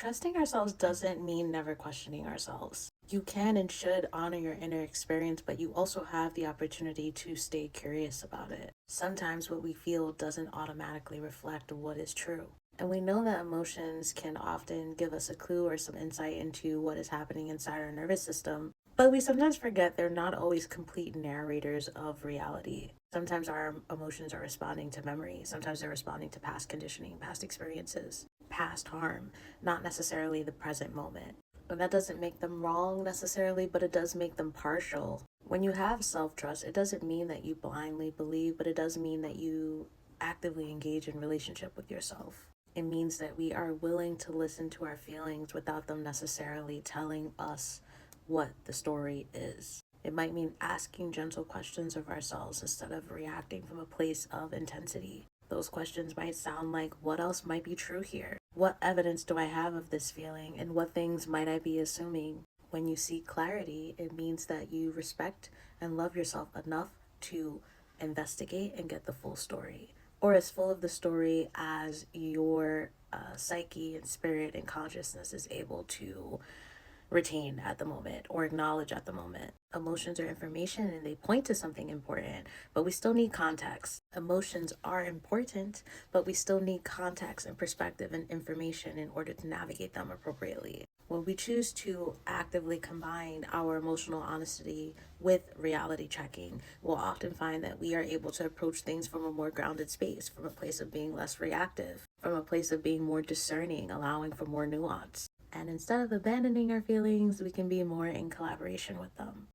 Trusting ourselves doesn't mean never questioning ourselves. You can and should honor your inner experience, but you also have the opportunity to stay curious about it. Sometimes what we feel doesn't automatically reflect what is true. And we know that emotions can often give us a clue or some insight into what is happening inside our nervous system, but we sometimes forget they're not always complete narrators of reality. Sometimes our emotions are responding to memory, sometimes they're responding to past conditioning, past experiences, past harm, not necessarily the present moment. But that doesn't make them wrong necessarily, but it does make them partial. When you have self trust, it doesn't mean that you blindly believe, but it does mean that you actively engage in relationship with yourself. It means that we are willing to listen to our feelings without them necessarily telling us what the story is. It might mean asking gentle questions of ourselves instead of reacting from a place of intensity. Those questions might sound like, what else might be true here? What evidence do I have of this feeling? And what things might I be assuming? When you seek clarity, it means that you respect and love yourself enough to investigate and get the full story, or as full of the story as your psyche and spirit and consciousness is able to retain at the moment or acknowledge at the moment. Emotions are information and they point to something important, but we still need context. Emotions are important, but we still need context and perspective and information in order to navigate them appropriately. When we choose to actively combine our emotional honesty with reality checking, we'll often find that we are able to approach things from a more grounded space, from a place of being less reactive, from a place of being more discerning, allowing for more nuance. And instead of abandoning our feelings, we can be more in collaboration with them.